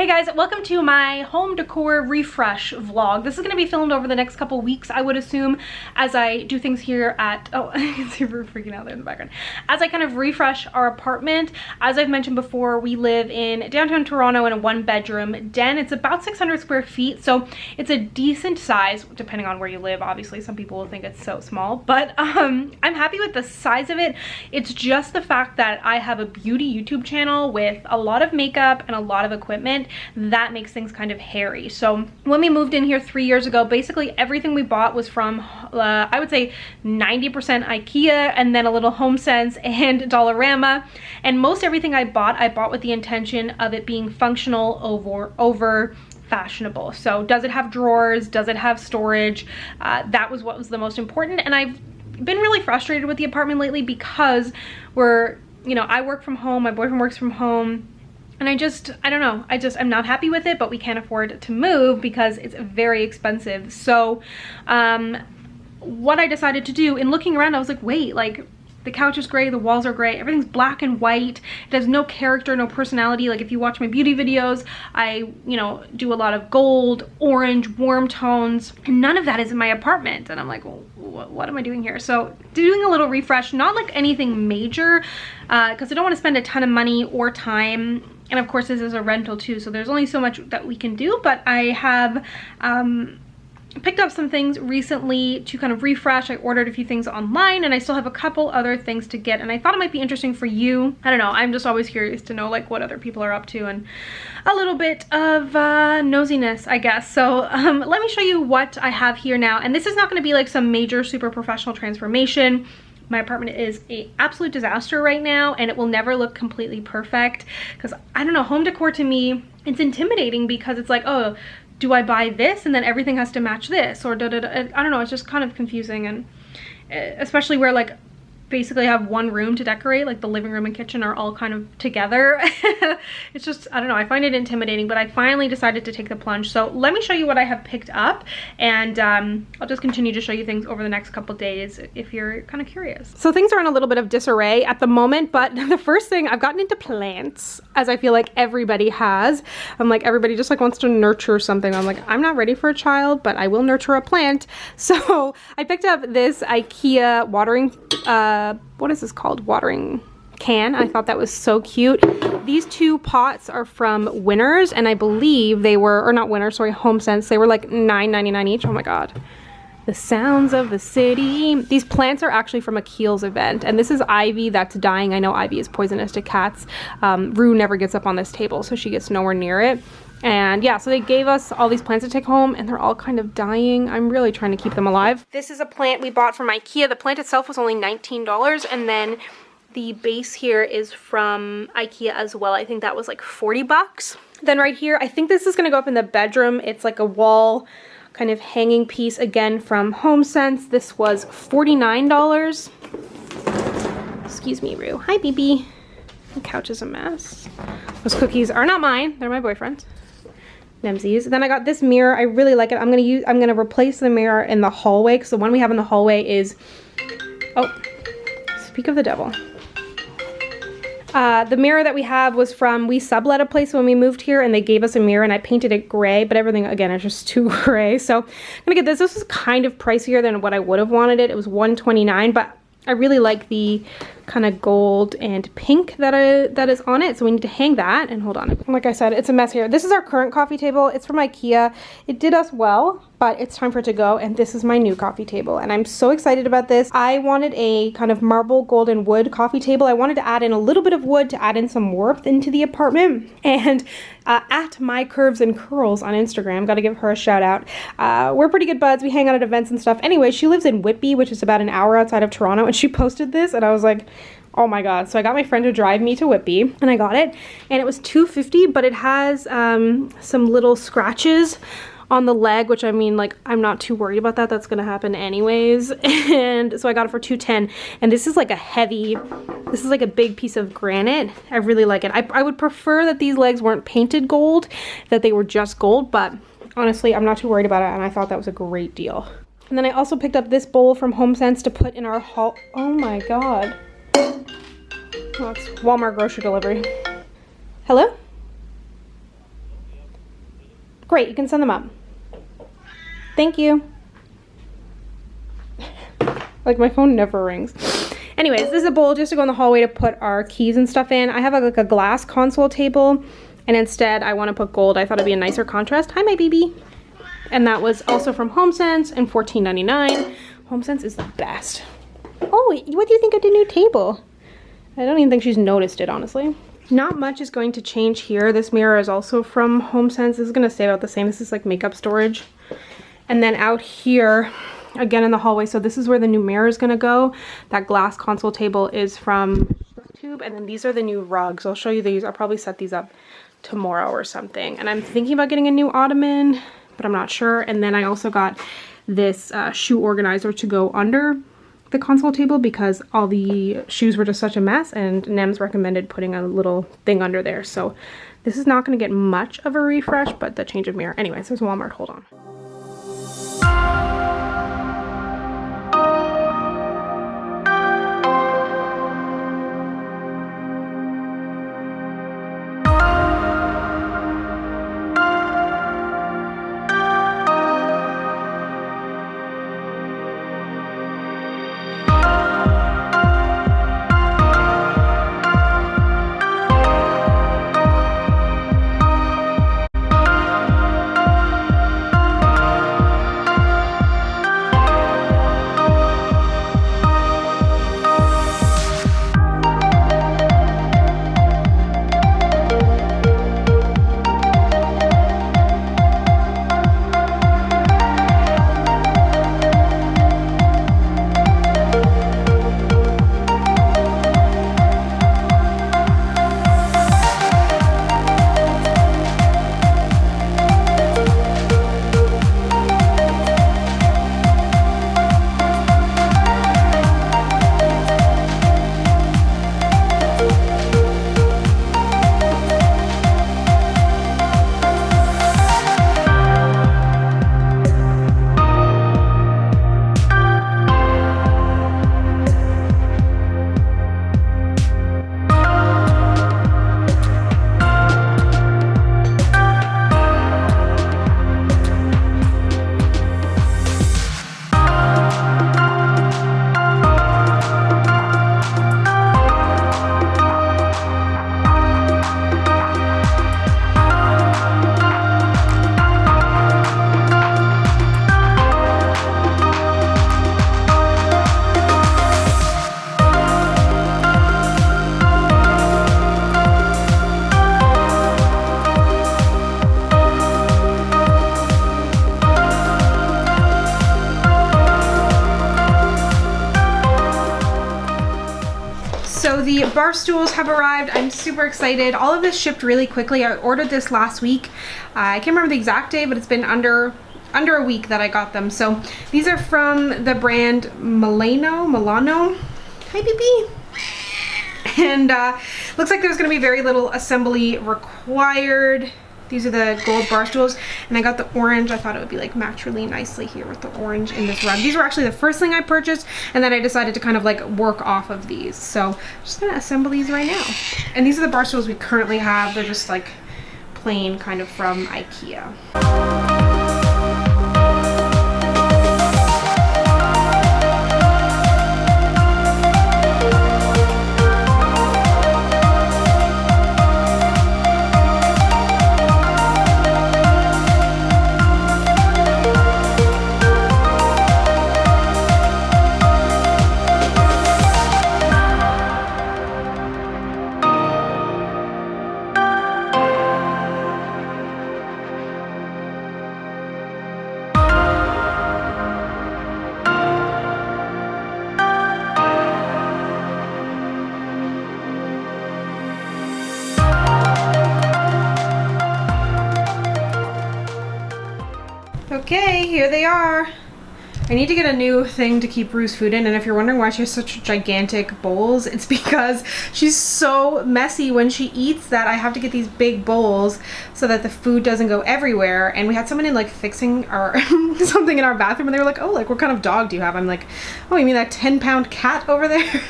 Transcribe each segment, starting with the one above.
Hey guys, welcome to my home decor refresh vlog. This is going to be filmed over the next couple weeks, I would assume, as I do things here at, oh, I can see we're freaking out there in the background. As I kind of refresh our apartment. As I've mentioned before, we live in downtown Toronto in a 1-bedroom den. It's about 600 square feet, so it's a decent size, depending on where you live. Obviously, some people will think it's so small, but I'm happy with the size of it. It's just the fact that I have a beauty YouTube channel with a lot of makeup and a lot of equipment that makes things kind of hairy. So when we moved in here 3 years ago, basically everything we bought was from I would say 90% IKEA and then a little HomeSense and Dollarama. And most everything I bought with the intention of it being functional over fashionable. So does it have drawers? Does it have storage? That was what was the most important. And I've been really frustrated with the apartment lately because I work from home, my boyfriend works from home, and I don't know, I'm not happy with it, but we can't afford to move because it's very expensive. So what I decided to do, in looking around, I was like, wait, like the couch is gray, the walls are gray, everything's black and white, it has no character, no personality. Like if you watch my beauty videos, I do a lot of gold, orange, warm tones, and none of that is in my apartment. And I'm like, well, what am I doing here? So doing a little refresh, not like anything major, because I don't want to spend a ton of money or time. And of course this is a rental too, so there's only so much that we can do, but I have picked up some things recently to kind of refresh. I ordered a few things online and I still have a couple other things to get, and I thought it might be interesting for you. I don't know, I'm just always curious to know like what other people are up to and a little bit of nosiness, I guess. So let me show you what I have here now. And this is not going to be like some major super professional transformation. My apartment is an absolute disaster right now, and it will never look completely perfect because, I don't know, home decor to me, it's intimidating because it's like, oh, do I buy this and then everything has to match this, or I don't know, it's just kind of confusing. And especially where like basically I have one room to decorate, like the living room and kitchen are all kind of together. It's just, I don't know, I find it intimidating, but I finally decided to take the plunge. So let me show you what I have picked up, and I'll just continue to show you things over the next couple days if you're kind of curious. So things are in a little bit of disarray at the moment, but the first thing, I've gotten into plants, as I feel like everybody has. I'm like, everybody just like wants to nurture something. I'm like, I'm not ready for a child, but I will nurture a plant. So I picked up this IKEA watering what is this called? Watering can. I thought that was so cute. These two pots are from Winners, and I believe they were, or not Winners, sorry, HomeSense. They were like $9.99 each. Oh my god. The sounds of the city. These plants are actually from a Kiehl's event, and this is ivy that's dying. I know ivy is poisonous to cats. Rue never gets up on this table, so she gets nowhere near it. And yeah, so they gave us all these plants to take home, and they're all kind of dying. I'm really trying to keep them alive. This is a plant we bought from IKEA. The plant itself was only $19, and then the base here is from IKEA as well. I think that was like 40 bucks. Then right here, I think this is gonna go up in the bedroom. It's like a wall kind of hanging piece, again from HomeSense. This was $49. Excuse me, Rue. Hi, baby. The couch is a mess. Those cookies are not mine. They're my boyfriend's. Nemsies. Then I got this mirror. I really like it. I'm gonna replace the mirror in the hallway because the one we have in the hallway is, oh, speak of the devil. The mirror that we have was from, we sublet a place when we moved here, and they gave us a mirror, and I painted it gray, but everything again is just too gray. So I'm gonna get this. This was kind of pricier than what I would have wanted it. It was $129, but I really like the kind of gold and pink that is on it, so we need to hang that. And hold on, like I said, it's a mess here. This is our current coffee table. It's from IKEA. It did us well, but it's time for it to go, and this is my new coffee table, and I'm so excited about this. I wanted a kind of marble golden wood coffee table. I wanted to add in a little bit of wood to add in some warmth into the apartment, and at My Curves and Curls on Instagram, gotta give her a shout out. We're pretty good buds. We hang out at events and stuff. Anyway, she lives in Whitby, which is about an hour outside of Toronto, and she posted this, and I was like, oh my god. So I got my friend to drive me to Whitby, and I got it, and it was $2.50, but it has some little scratches on the leg, which I mean, like, I'm not too worried about that. That's gonna happen anyways. And so I got it for $2.10, and this is like a heavy, this is like a big piece of granite. I really like it. I would prefer that these legs weren't painted gold, that they were just gold, but honestly, I'm not too worried about it, and I thought that was a great deal. And then I also picked up this bowl from HomeSense to put in our hall. Oh my god. Oh, it's Walmart grocery delivery. Hello? Great, you can send them up. Thank you. Like, my phone never rings. Anyways, this is a bowl just to go in the hallway to put our keys and stuff in. I have like a glass console table, and instead I want to put gold. I thought it'd be a nicer contrast. Hi, my baby. And that was also from HomeSense and $14.99. HomeSense is the best. Oh, what do you think of the new table? I don't even think she's noticed it, honestly. Not much is going to change here. This mirror is also from HomeSense. This is going to stay about the same. This is like makeup storage. And then out here, again in the hallway, so this is where the new mirror is going to go. That glass console table is from Structube, and then these are the new rugs. I'll show you these. I'll probably set these up tomorrow or something. And I'm thinking about getting a new ottoman, but I'm not sure. And then I also got this shoe organizer to go under the console table because all the shoes were just such a mess, and Nems recommended putting a little thing under there. So this is not going to get much of a refresh, but the change of mirror. Anyways, there's Walmart. Hold on. So the bar stools have arrived. I'm super excited. All of this shipped really quickly. I ordered this last week. I can't remember the exact day, but it's been under a week that I got them. So these are from the brand Milano. Hi, baby. And looks like there's gonna be very little assembly required. These are the gold bar stools, and I got the orange. I thought it would be like match really nicely here with the orange in this rug. These were actually the first thing I purchased, and then I decided to kind of like work off of these. So I'm just gonna assemble these right now. And these are the bar stools we currently have. They're just like plain, kind of from IKEA. Okay, here they are. I need to get a new thing to keep Rue's food in, and if you're wondering why she has such gigantic bowls, it's because she's so messy when she eats that I have to get these big bowls so that the food doesn't go everywhere. And we had someone in like fixing our something in our bathroom, and they were like, oh, like what kind of dog do you have? I'm like, oh, you mean that 10-pound cat over there?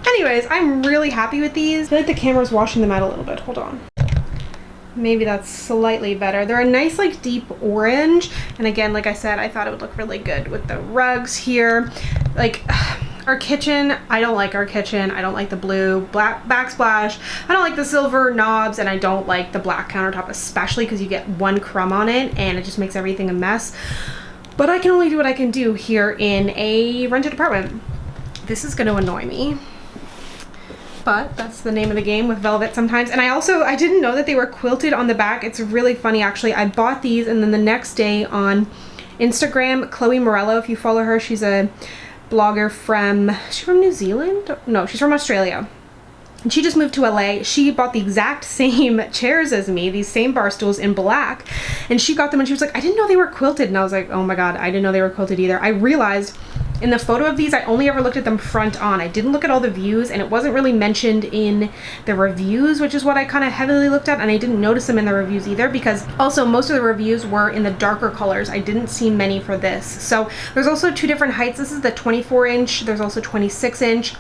Anyways, I'm really happy with these. I feel like the camera's washing them out a little bit. Hold on. Maybe that's slightly better. They're a nice like deep orange, and again, like I said, I thought it would look really good with the rugs here. Like our kitchen, I don't like our kitchen. I don't like the blue black backsplash. I don't like the silver knobs, and I don't like the black countertop, especially because you get one crumb on it and it just makes everything a mess. But I can only do what I can do here in a rented apartment. This is gonna annoy me, but that's the name of the game with velvet sometimes. And I didn't know that they were quilted on the back. It's really funny actually. I bought these, and then the next day on Instagram, Chloe Morello, if you follow her, she's a blogger she's from New Zealand? No, she's from Australia. And she just moved to LA. She bought the exact same chairs as me, these same bar stools in black. And she got them and she was like, I didn't know they were quilted. And I was like, oh my God, I didn't know they were quilted either. I realized in the photo of these, I only ever looked at them front on. I didn't look at all the views, and it wasn't really mentioned in the reviews, which is what I kind of heavily looked at, and I didn't notice them in the reviews either, because also most of the reviews were in the darker colors. I didn't see many for this. So there's also two different heights. This is the 24-inch. There's also 26-inch.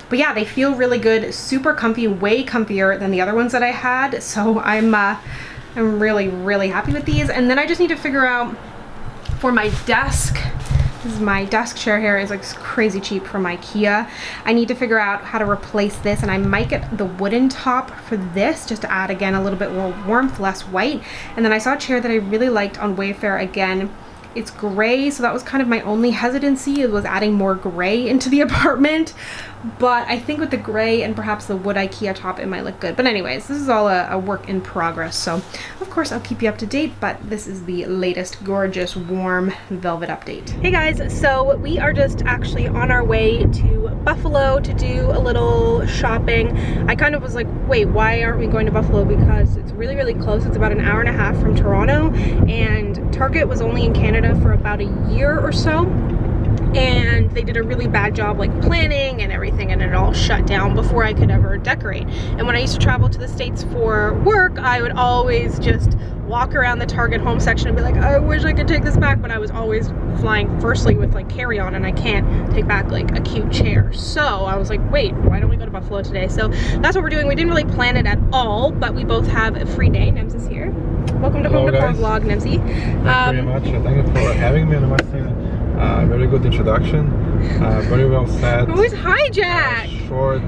But yeah, they feel really good, super comfy, way comfier than the other ones that I had. So I'm really, really happy with these. And then I just need to figure out for my desk. This is my desk chair here. Is like crazy cheap from IKEA. I need to figure out how to replace this, and I might get the wooden top for this just to add again a little bit more warmth, less white. And then I saw a chair that I really liked on Wayfair again. It's gray, so that was kind of my only hesitancy. It was adding more gray into the apartment. But I think with the gray and perhaps the wood IKEA top, it might look good. But anyways, this is all a work in progress. So of course I'll keep you up to date, but this is the latest gorgeous warm velvet update. Hey guys, so we are just actually on our way to Buffalo to do a little shopping. I kind of was like, wait, why aren't we going to Buffalo? Because it's really, really close. It's about an hour and a half from Toronto, and Target was only in Canada for about a year or so. And they did a really bad job like planning and everything, and it all shut down before I could ever decorate. And when I used to travel to the States for work, I would always just walk around the Target home section and be like, I wish I could take this back, but I was always flying firstly with like carry-on, and I can't take back like a cute chair. So I was like, wait, why don't we go to Buffalo today? So that's what we're doing. We didn't really plan it at all, but we both have a free day. Nems is here. Welcome to Home Decor Vlog, Nemsy. Thank you very much. Thank you for having me, and I must say, very good introduction, very well said. Who's hijack? Short,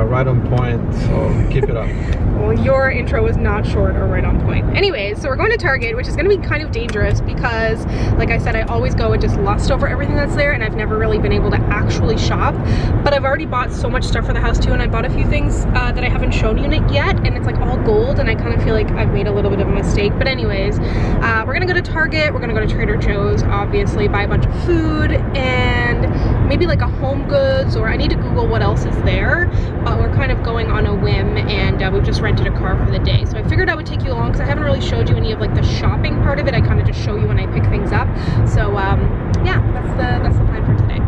right on point, so keep it up. Well, your intro was not short or right on point. Anyways, so we're going to Target, which is going to be kind of dangerous because, like I said, I always go and just lust over everything that's there, and I've never really been able to actually shop. But I've already bought so much stuff for the house too, and I bought a few things that I haven't shown you yet, and it's like all gold, and I kind of feel like I've made a little bit of a mistake. But anyways, we're going to go to Target, we're going to go to Trader Joe's, obviously, buy a bunch of food, and maybe like a home goods, or I need to Google what else is there. But we're kind of going on a whim, and we've just rented a car for the day. So I figured I would take you along because I haven't really showed you any of like the shopping part of it. I kind of just show you when I pick things up. So yeah, that's the plan for today.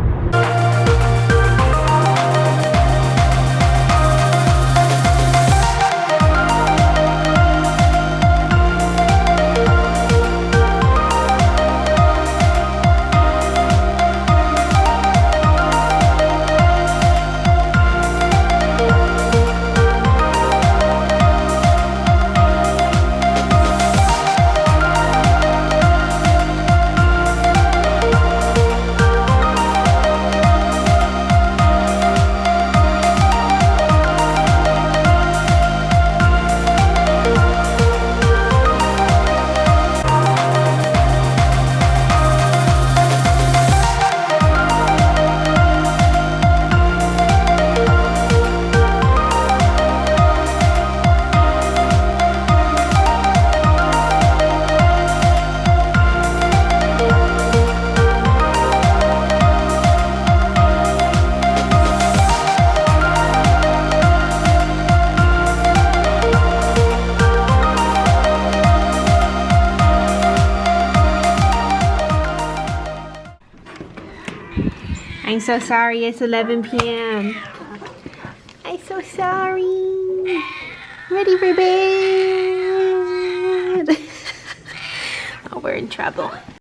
I'm so sorry, it's 11 p.m. I'm so sorry. Ready for bed. Oh, we're in trouble.